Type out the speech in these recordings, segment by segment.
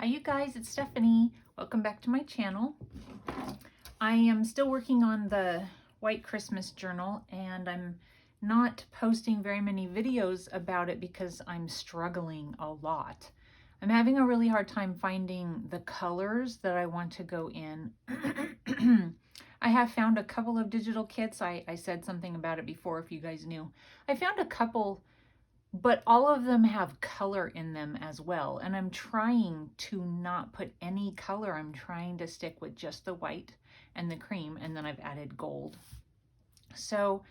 Hi you guys, it's Stephanie. Welcome back to my channel. I am still working on the White Christmas journal and I'm not posting very many videos about it because I'm struggling a lot. I'm having a really hard time finding the colors that I want to go in. I have found a couple of digital kits. I said something about it before if you guys knew. I found a couple, but all of them have color in them as well. And I'm trying to not put any color. I'm trying to stick with just the white and the cream, and then I've added gold. So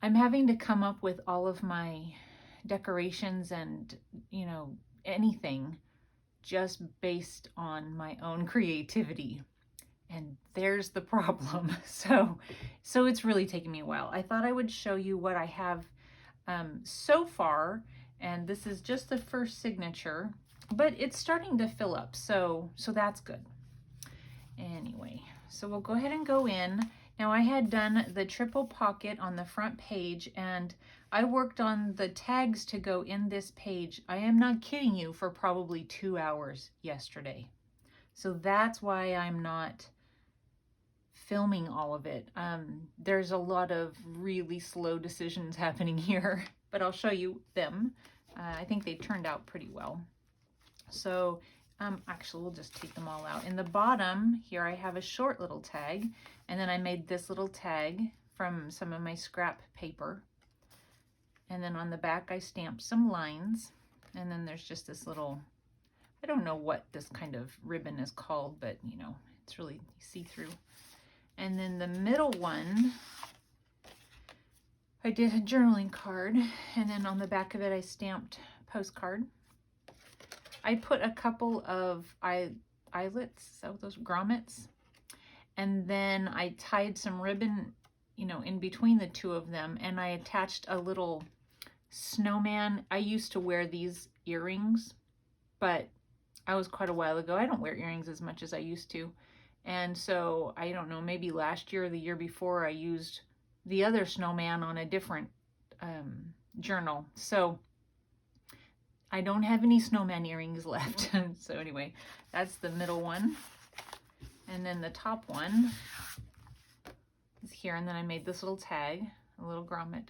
I'm having to come up with all of my decorations and, you know, anything just based on my own creativity. And there's the problem. So it's really taken me a while. I thought I would show you what I have so far, and this is just the first signature, but it's starting to fill up, so that's good. Anyway, so we'll go ahead and go in. Now I had done the triple pocket on the front page, and I worked on the tags to go in this page. I am not kidding you, for probably 2 hours yesterday. So that's why I'm not filming all of it. There's a lot of really slow decisions happening here, but I'll show you them. I think they turned out pretty well. So actually we'll just take them all out. In the bottom here I have a short little tag, and then I made this little tag from some of my scrap paper. And then on the back I stamped some lines, and then there's just this little, I don't know what this kind of ribbon is called, but you know, it's really see-through. And then the middle one, I did a journaling card, and then on the back of it I stamped postcard. I put a couple of eyelets, so those grommets, and then I tied some ribbon, you know, in between the two of them, and I attached a little snowman. I used to wear these earrings, but I was quite a while ago. I don't wear earrings as much as I used to. And so, I don't know, maybe last year or the year before I used the other snowman on a different journal. So I don't have any snowman earrings left. So anyway, that's the middle one. And then the top one is here. And then I made this little tag, a little grommet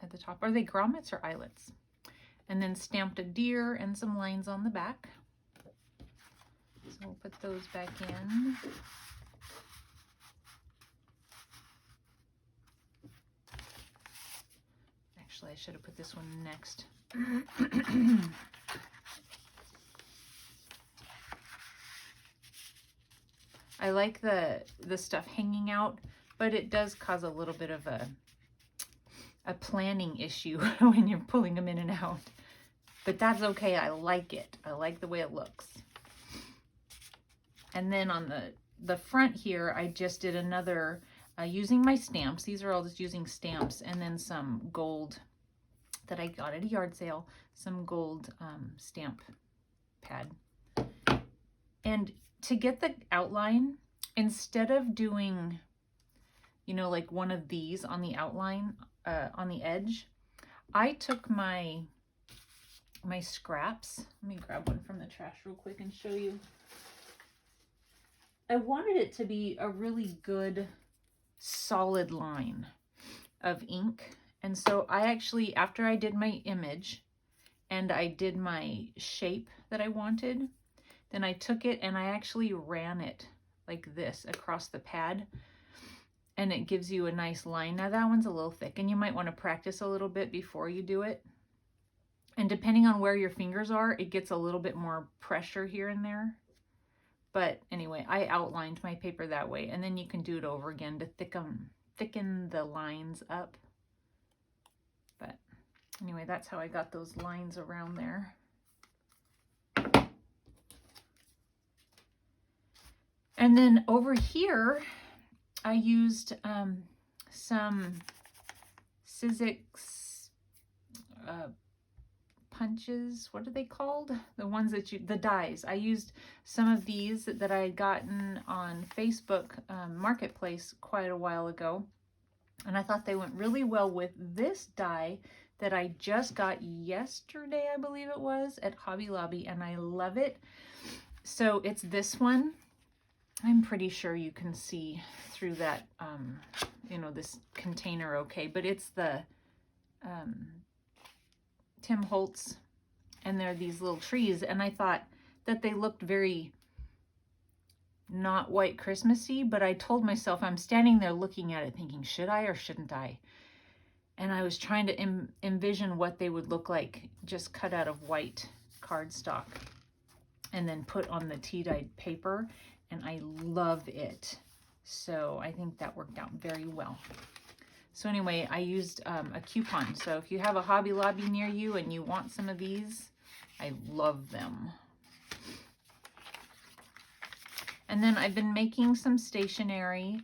at the top. Are they grommets or eyelets? And then stamped a deer and some lines on the back. So we'll put those back in. Actually, I should have put this one next. I like the stuff hanging out, but it does cause a little bit of a planning issue when you're pulling them in and out. But that's okay. I like it. I like the way it looks. And then on the front here, I just did another using my stamps. These are all just using stamps, and then some gold that I got at a yard sale, some gold stamp pad. And to get the outline, instead of doing, you know, like one of these on the outline, on the edge, I took my scraps. Let me grab one from the trash real quick and show you. I wanted it to be a really good solid line of ink. And so I actually, after I did my image and I did my shape that I wanted, then I took it and I actually ran it like this across the pad, and it gives you a nice line. Now that one's a little thick, and you might want to practice a little bit before you do it. And depending on where your fingers are, it gets a little bit more pressure here and there. But anyway, I outlined my paper that way, and then you can do it over again to thicken the lines up. But anyway, that's how I got those lines around there. And then over here, I used some Sizzix punches. What are they called? The ones that the dies. I used some of these that I had gotten on Facebook Marketplace quite a while ago, and I thought they went really well with this die that I just got yesterday, I believe it was, at Hobby Lobby, and I love it. So it's this one. I'm pretty sure you can see through that, you know, this container okay, but it's the Tim Holtz, and they're these little trees, and I thought that they looked very not white Christmassy, but I told myself, I'm standing there looking at it thinking, should I or shouldn't I? And I was trying to envision what they would look like just cut out of white cardstock and then put on the tea-dyed paper, and I love it. So I think that worked out very well. So anyway, I used a coupon. So if you have a Hobby Lobby near you and you want some of these, I love them. And then I've been making some stationery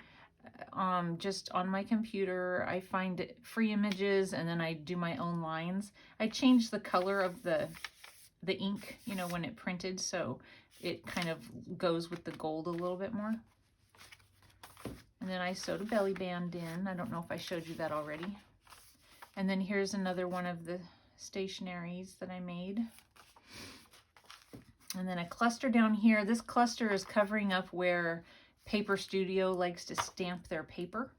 just on my computer. I find free images and then I do my own lines. I changed the color of the ink, you know, when it printed, so it kind of goes with the gold a little bit more. And then I sewed a belly band in. I don't know if I showed you that already. And then here's another one of the stationaries that I made. And then a cluster down here. This cluster is covering up where Paper Studio likes to stamp their paper.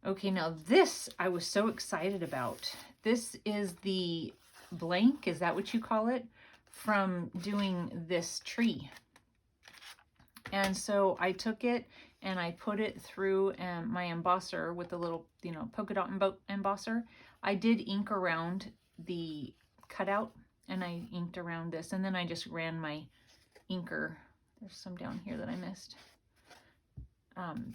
Okay, now this I was so excited about. This is the blank, is that what you call it, from doing this tree. And so I took it and I put it through my embosser with a little, you know, polka dot embosser. I did ink around the cutout and I inked around this, and then I just ran my inker, there's some down here that I missed,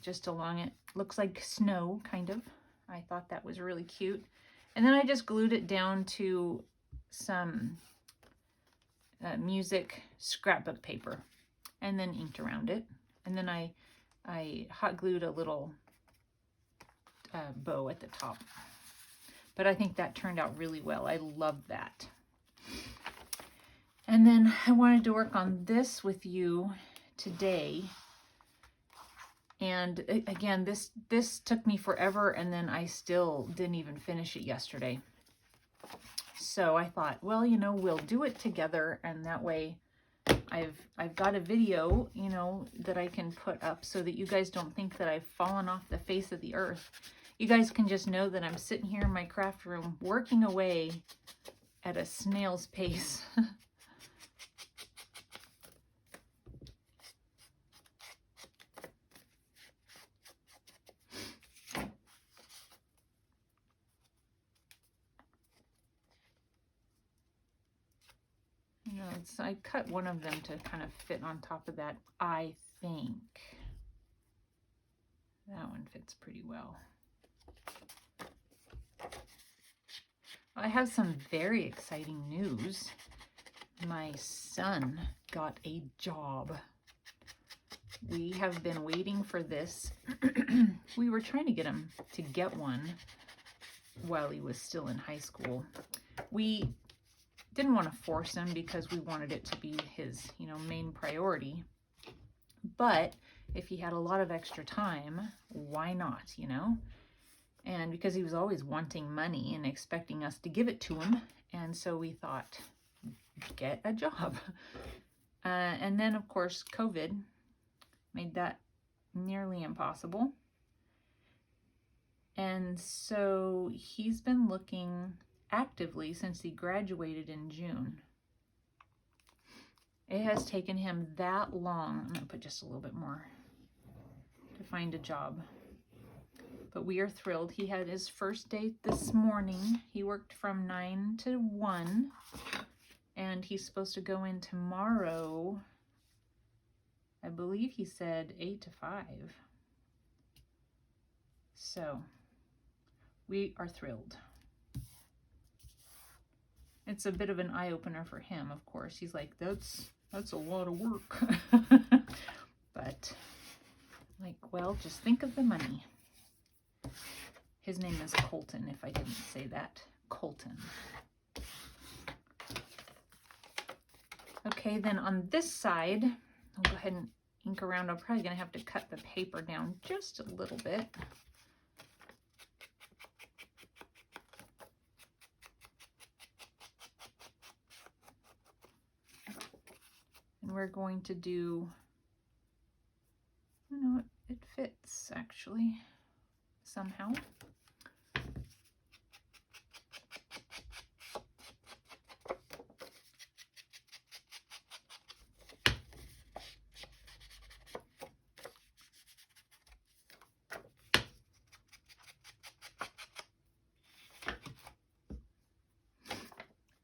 just along it. Looks like snow, kind of. I thought that was really cute. And then I just glued it down to some music scrapbook paper and then inked around it. And then I hot glued a little bow at the top. But I think that turned out really well. I love that. And then I wanted to work on this with you today. And again, this took me forever, and then I still didn't even finish it yesterday. So I thought, well, you know, we'll do it together, and that way I've got a video, you know, that I can put up so that you guys don't think that I've fallen off the face of the earth. You guys can just know that I'm sitting here in my craft room working away at a snail's pace. You know, I cut one of them to kind of fit on top of that, I think. That one fits pretty well. I have some very exciting news. My son got a job. We have been waiting for this. We were trying to get him to get one while he was still in high school. We didn't want to force him because we wanted it to be his, you know, main priority. But if he had a lot of extra time, why not, you know? And because he was always wanting money and expecting us to give it to him. And so we thought, get a job. And then, of course, COVID made that nearly impossible. And so he's been looking actively since he graduated in June. It has taken him that long, I'm going to put just a little bit more, to find a job. But we are thrilled. He had his first date this morning. He worked from 9 to 1, and he's supposed to go in tomorrow. I believe he said 8 to 5. So we are thrilled. It's a bit of an eye-opener for him, of course. He's like, that's a lot of work. But, like, well, just think of the money. His name is Colton, if I didn't say that. Colton. Okay, then on this side, I'll go ahead and ink around. I'm probably going to have to cut the paper down just a little bit. And we're going to do, you know, it fits actually somehow.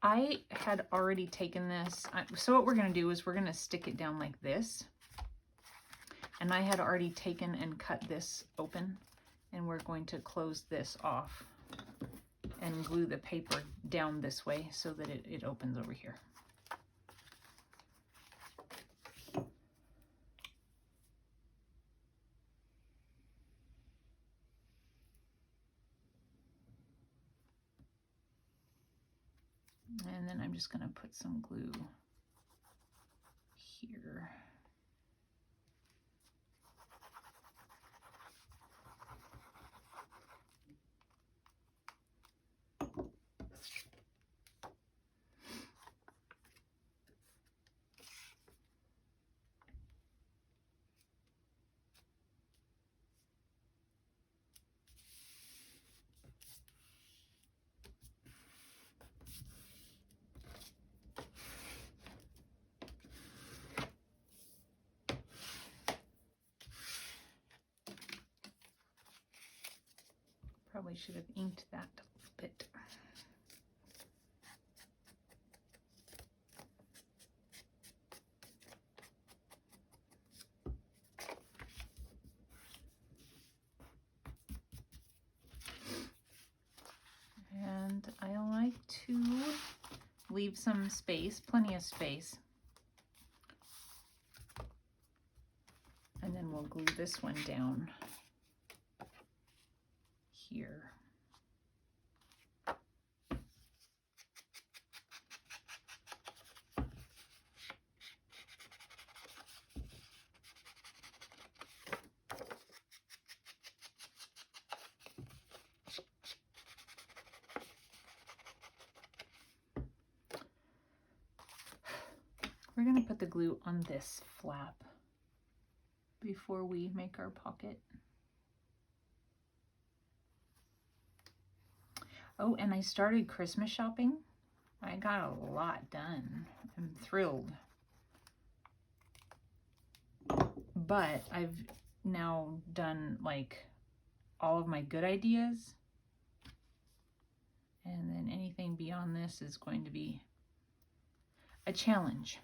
I had already taken this, so what we're going to do is we're going to stick it down like this. And I had already taken and cut this open, and we're going to close this off and glue the paper down this way so that it opens over here. And then I'm just going to put some glue here. Probably should have inked that a little bit. And I like to leave some space, plenty of space. And then we'll glue this one down here. We're going to put the glue on this flap before we make our pocket. Oh, and I started Christmas shopping. I got a lot done. I'm thrilled. But I've now done like all of my good ideas. And then anything beyond this is going to be a challenge.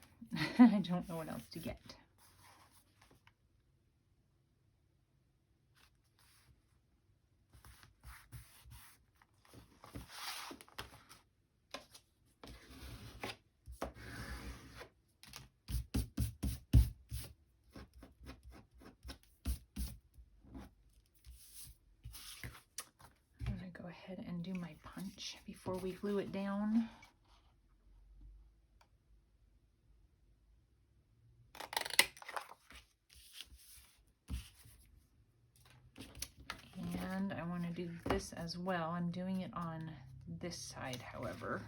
I don't know what else to get. I'm going to go ahead and do my punch before we glue it down. And I want to do this as well. I'm doing it on this side, however.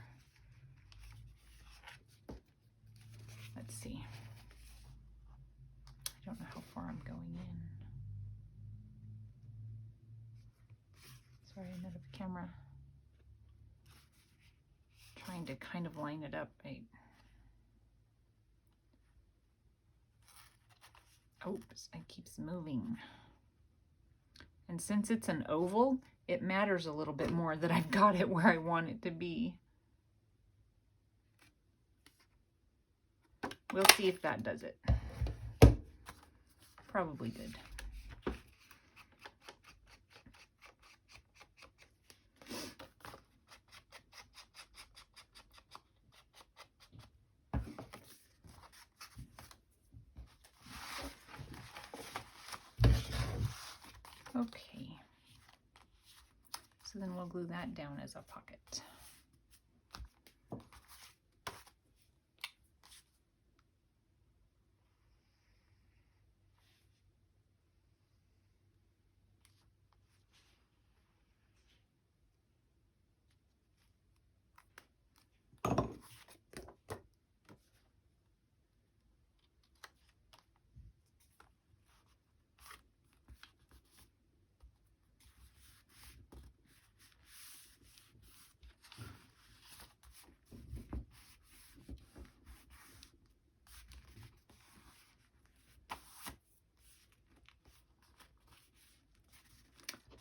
Let's see. I don't know how far I'm going in. Sorry, I'm out of camera. Trying to kind of line it up. Oops, it keeps moving. And since it's an oval, it matters a little bit more that I've got it where I want it to be. We'll see if that does it. Probably did. Okay. So then we'll glue that down as a pocket.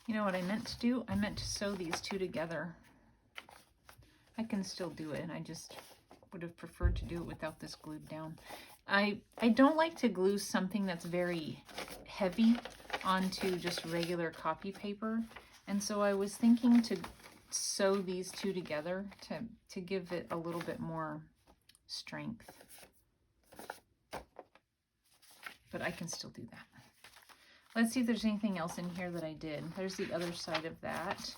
You know what I meant to do? I meant to sew these two together. I can still do it. I just would have preferred to do it without this glued down. I don't like to glue something that's very heavy onto just regular copy paper. And so I was thinking to sew these two together to give it a little bit more strength. But I can still do that. Let's see if there's anything else in here that I did. There's the other side of that.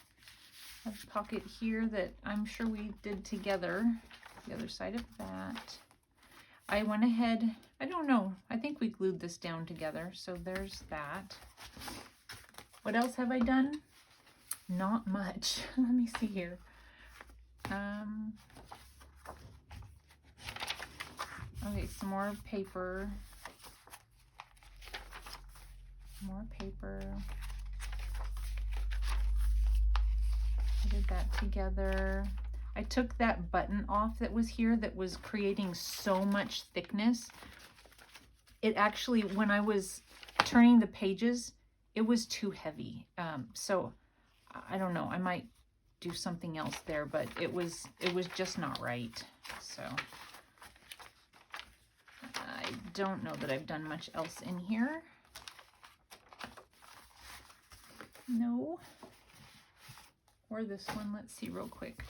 A pocket here that I'm sure we did together. The other side of that. I went ahead, I don't know, I think we glued this down together. So there's that. What else have I done? Not much. Let me see here. Okay, some more paper. More paper. I did that together. I took that button off that was here that was creating so much thickness. It actually, when I was turning the pages, it was too heavy. So I don't know, I might do something else there, but it was just not right. So I don't know that I've done much else in here. No. Or this one, let's see real quick.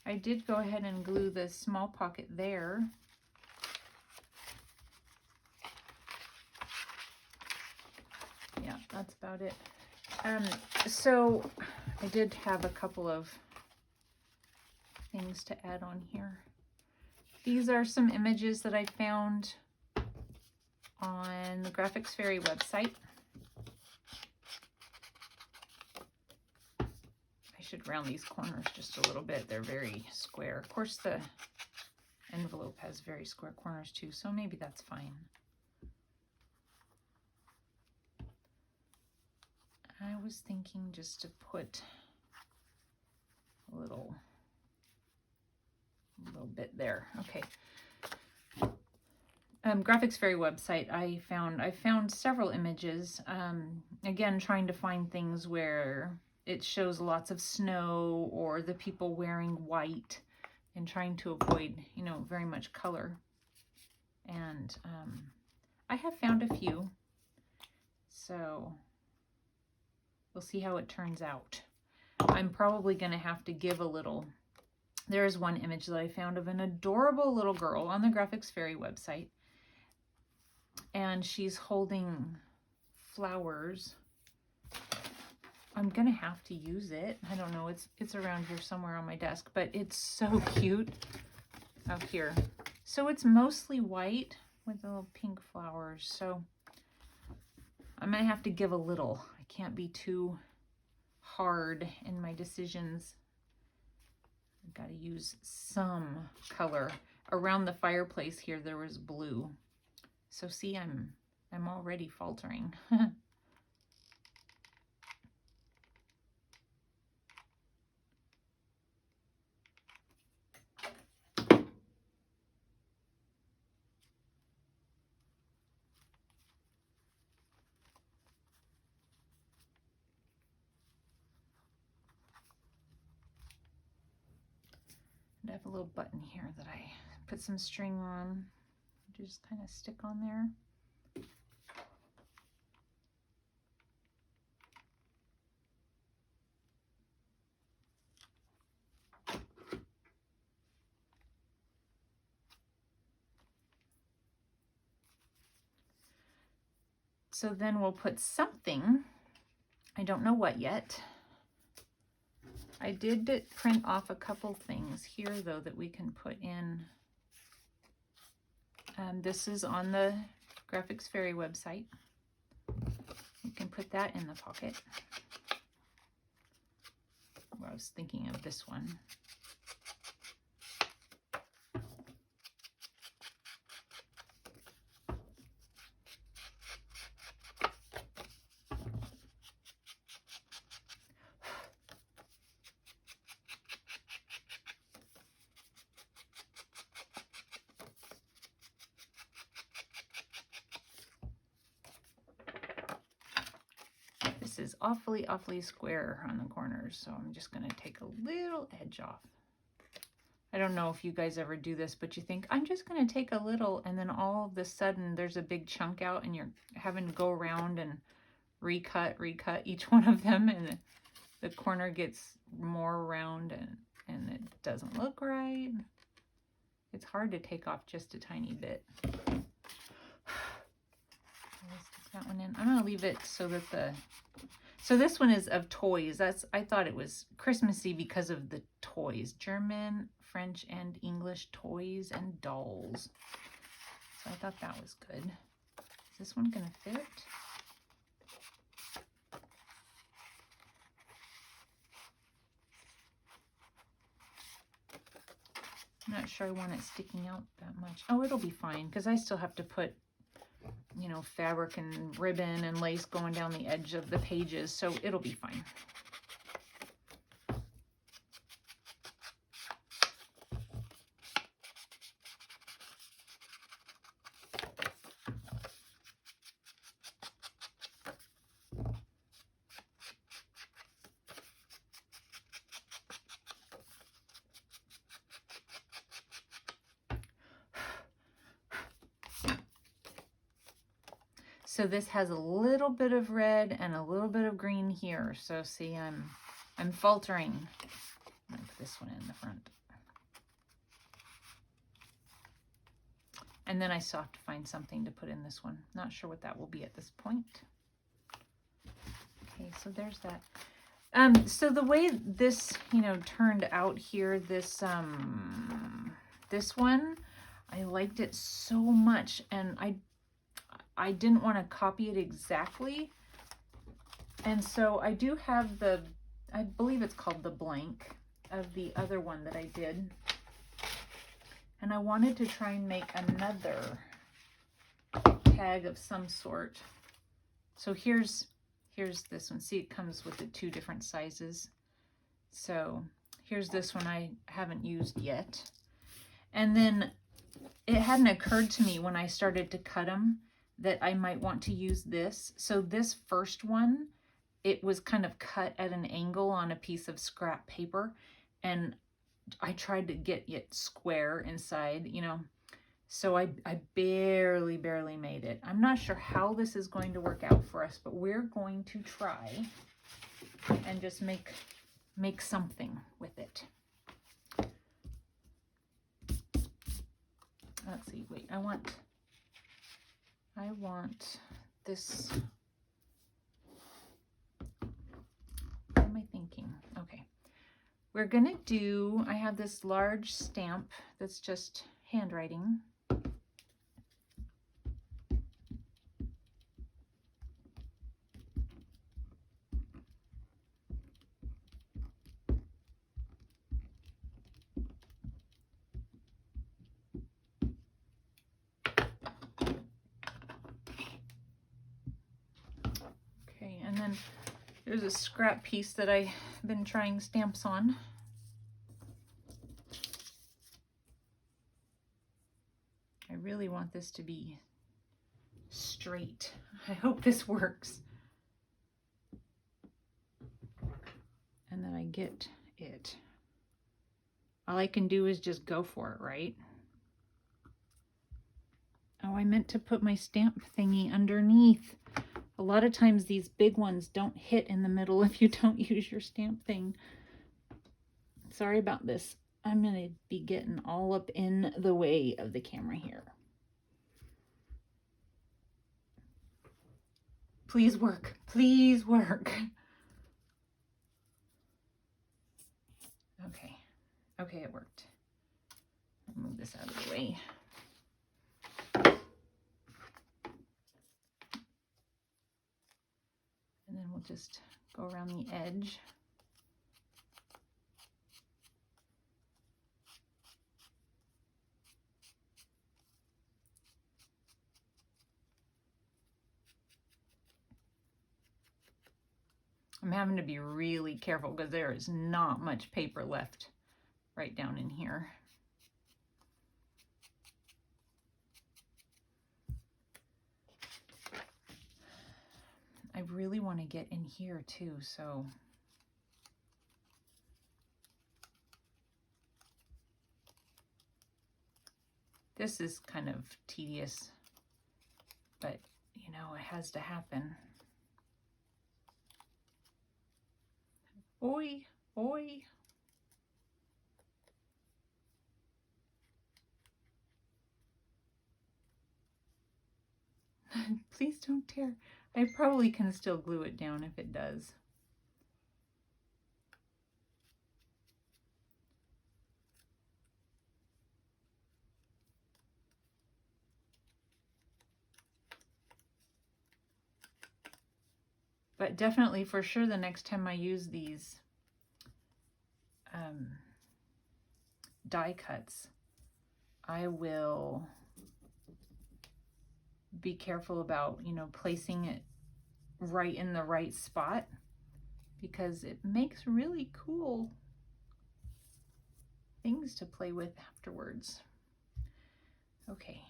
I did go ahead and glue the small pocket there. Yeah, that's about it. So I did have a couple of things to add on here. These are some images that I found on the Graphics Fairy website. I should round these corners just a little bit. They're very square. Of course, the envelope has very square corners too, so maybe that's fine. I was thinking just to put a little bit there. Okay. Graphics Fairy website, I found several images. Again, trying to find things where it shows lots of snow or the people wearing white, and trying to avoid, you know, very much color. And I have found a few, so we'll see how it turns out. I'm probably going to have to give a little. There is one image that I found of an adorable little girl on the Graphics Fairy website, and she's holding flowers. I'm gonna have to use it. I don't know, it's around here somewhere on my desk, but it's so cute out here. So it's mostly white with the little pink flowers. So I'm gonna have to give a little. I can't be too hard in my decisions. I've got to use some color. Around the fireplace here there was blue. So see, I'm already faltering. I have a little button here that I put some string on. Just kind of stick on there. So then we'll put something, I don't know what yet. I did print off a couple things here though that we can put in. This is on the Graphics Fairy website. You can put that in the pocket. Well, I was thinking of this one. is awfully, awfully square on the corners. So I'm just going to take a little edge off. I don't know if you guys ever do this, but you think, I'm just going to take a little, and then all of a sudden there's a big chunk out and you're having to go around and recut each one of them, and the corner gets more round and it doesn't look right. It's hard to take off just a tiny bit. Let's stick that one in. I'm going to leave it so that so this one is of toys. I thought it was Christmassy because of the toys. German, French, and English toys and dolls. So I thought that was good. Is this one going to fit? I'm not sure I want it sticking out that much. Oh, it'll be fine because I still have to put, you know, fabric and ribbon and lace going down the edge of the pages, so it'll be fine. So this has a little bit of red and a little bit of green here. So see, I'm faltering. I'm gonna put this one in the front. And then I still have to find something to put in this one. Not sure what that will be at this point. Okay, so there's that. So the way this, you know, turned out here, this one, I liked it so much, and I didn't want to copy it exactly. And so I do have I believe it's called the blank of the other one that I did. And I wanted to try and make another tag of some sort. So here's this one. See, it comes with the 2 different sizes. So here's this one I haven't used yet. And then it hadn't occurred to me when I started to cut them that I might want to use this. So this first one, it was kind of cut at an angle on a piece of scrap paper, and I tried to get it square inside, you know, so I barely made it. I'm not sure how this is going to work out for us, but we're going to try and just make something with it. Let's see, wait, I want this. What am I thinking? Okay. We're gonna do, I have this large stamp that's just handwriting. And then there's a scrap piece that I've been trying stamps on. I really want this to be straight. I hope this works. And then I get it. All I can do is just go for it, right? Oh, I meant to put my stamp thingy underneath. A lot of times these big ones don't hit in the middle if you don't use your stamp thing. Sorry about this. I'm going to be getting all up in the way of the camera here. Please work. Please work. Okay. Okay, it worked. I'll move this out of the way. And then we'll just go around the edge. I'm having to be really careful because there is not much paper left right down in here. I really want to get in here too, so this is kind of tedious, but you know, it has to happen. Oi, oi. Please don't tear. I probably can still glue it down if it does. But definitely, for sure, the next time I use these die cuts, I will be careful about, you know, placing it right in the right spot, because it makes really cool things to play with afterwards. Okay.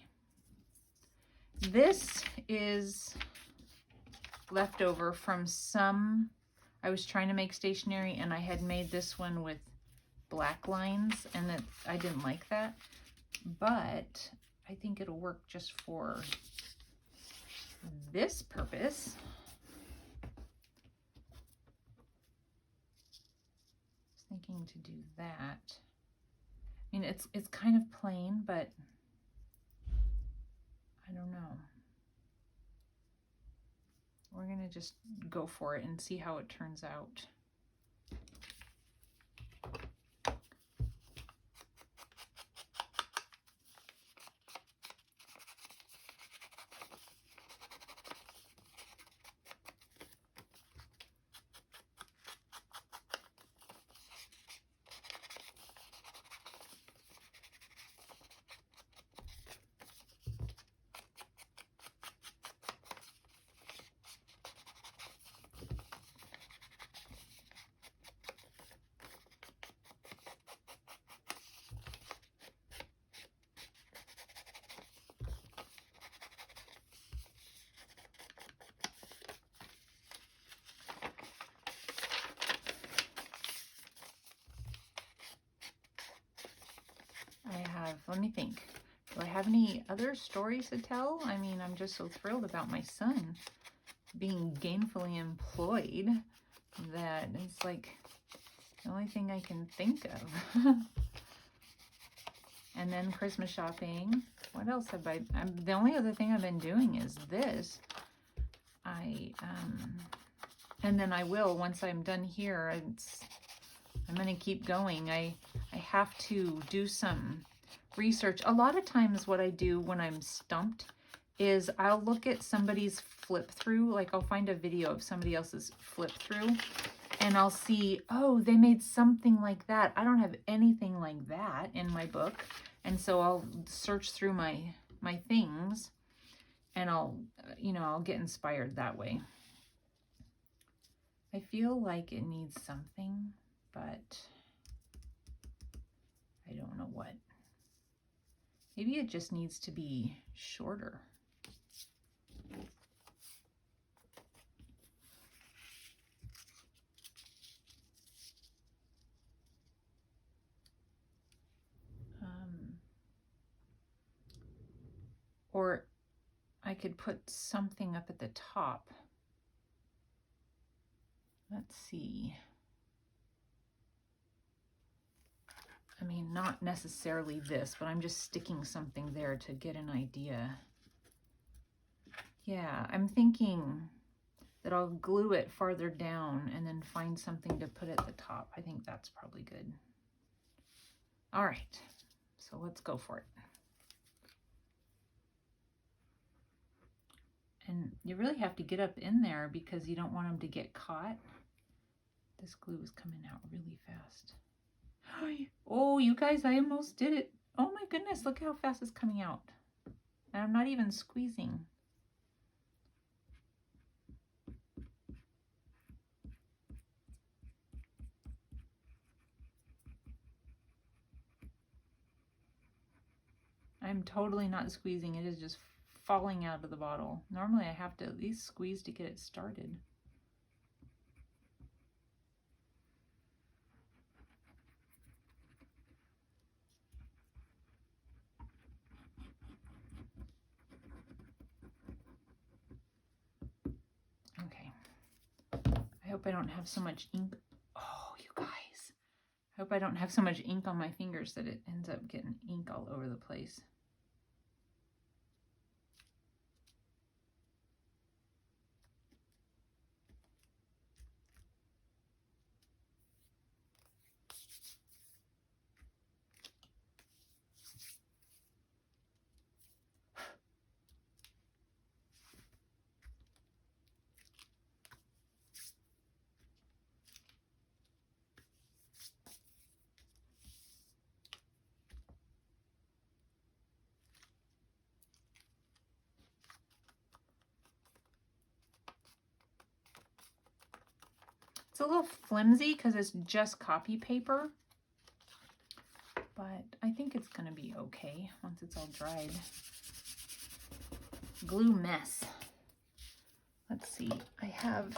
This is leftover from some, I was trying to make stationery and I had made this one with black lines and I didn't like that, but I think it'll work just for this purpose. I was thinking to do that. I mean, it's kind of plain, but I don't know. We're gonna just go for it and see how it turns out. Let me think. Do I have any other stories to tell? I mean, I'm just so thrilled about my son being gainfully employed that it's like the only thing I can think of. And then Christmas shopping. What else have the only other thing I've been doing is this. And then I will, once I'm done here, I'm going to keep going. I have to do some research. A lot of times what I do when I'm stumped is I'll look at somebody's flip through, like I'll find a video of somebody else's flip through and I'll see, oh, they made something like that. I don't have anything like that in my book. And so I'll search through my things and I'll get inspired that way. I feel like it needs something, but I don't know what. Maybe it just needs to be shorter. Or I could put something up at the top. Let's see. I mean, not necessarily this, but I'm just sticking something there to get an idea. Yeah, I'm thinking that I'll glue it farther down and then find something to put at the top. I think that's probably good. All right, so let's go for it. And you really have to get up in there because you don't want them to get caught. This glue is coming out really fast. Oh, you guys, I almost did it. Oh my goodness, look how fast it's coming out. And I'm not even squeezing. I'm totally not squeezing. It is just falling out of the bottle. Normally I have to at least squeeze to get it started. hope I don't have so much ink. Oh, you guys. I hope I don't have so much ink on my fingers that it ends up getting ink all over the place. It's a little flimsy because it's just copy paper, but I think it's going to be okay once it's all dried. Glue mess. Let's see, I have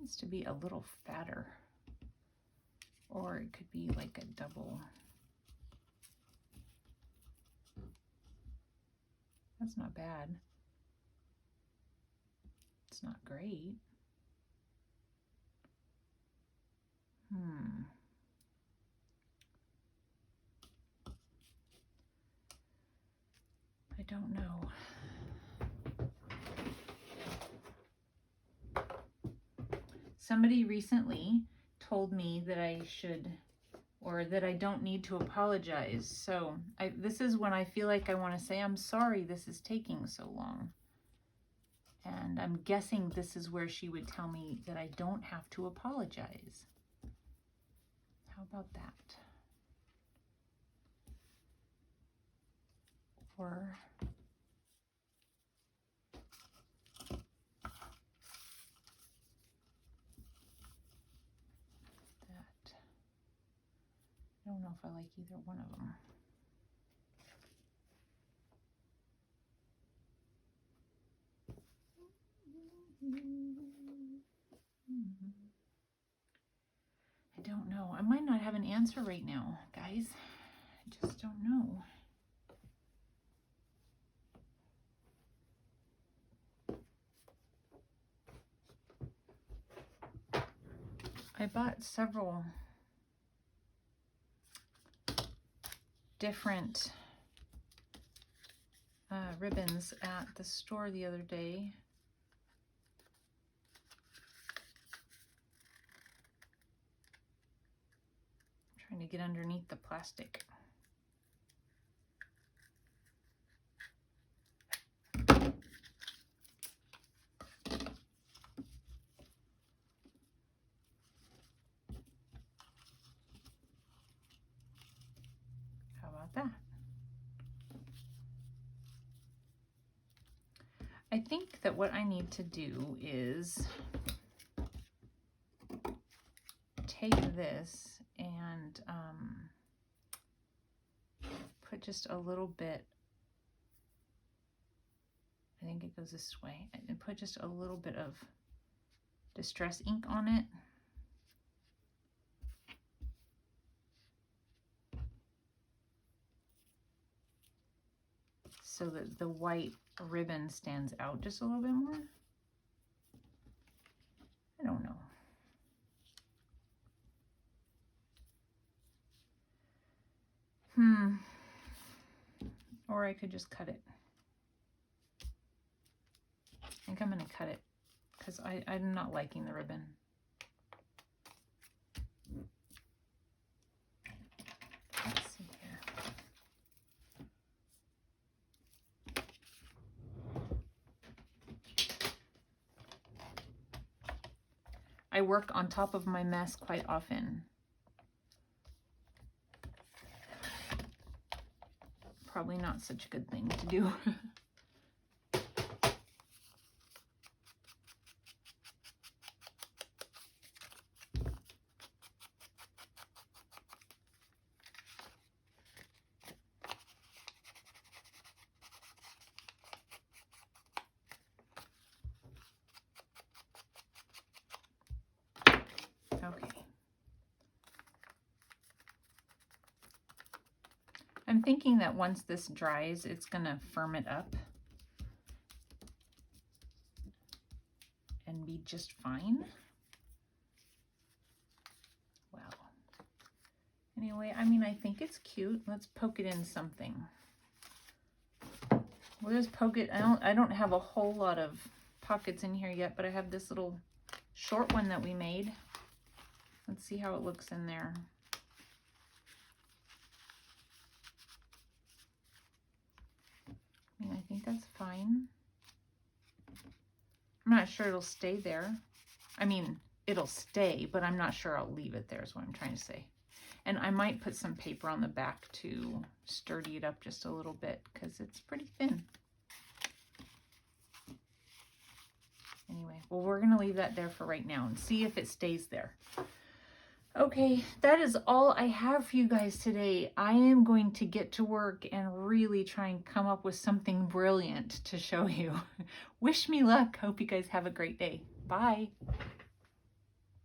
needs to be a little fatter, or it could be like a double. That's not bad. It's not great. I don't know. Somebody recently told me that I should, or that I don't need to apologize. So this is when I feel like I want to say, I'm sorry this is taking so long. And I'm guessing this is where she would tell me that I don't have to apologize. How about that? Or that. I don't know if I like either one of them. I don't know. I might not have an answer right now, guys. I just don't know. I bought several different ribbons at the store the other day. Trying to get underneath the plastic. How about that? I think that what I need to do is take this and put just a little bit, I think it goes this way, and put just a little bit of distress ink on it. So that the white ribbon stands out just a little bit more. I don't know. Or I could just cut it. I think I'm going to cut it because I'm not liking the ribbon. Let's see here. I work on top of my mess quite often. Probably not such a good thing to do. Okay. I'm thinking that once this dries, it's going to firm it up. just fine. Well, anyway, I mean, I think it's cute. Let's poke it in something. We'll just poke it. I don't have a whole lot of pockets in here yet, but I have this little short one that we made. Let's see how it looks in there. I mean, I think that's fine. I'm not sure it'll stay there. I mean, it'll stay, but I'm not sure I'll leave it there is what I'm trying to say. And I might put some paper on the back to sturdy it up just a little bit because it's pretty thin. Anyway, well, we're going to leave that there for right now and see if it stays there. Okay, that is all I have for you guys today. I am going to get to work and really try and come up with something brilliant to show you. Wish me luck. Hope you guys have a great day. Bye.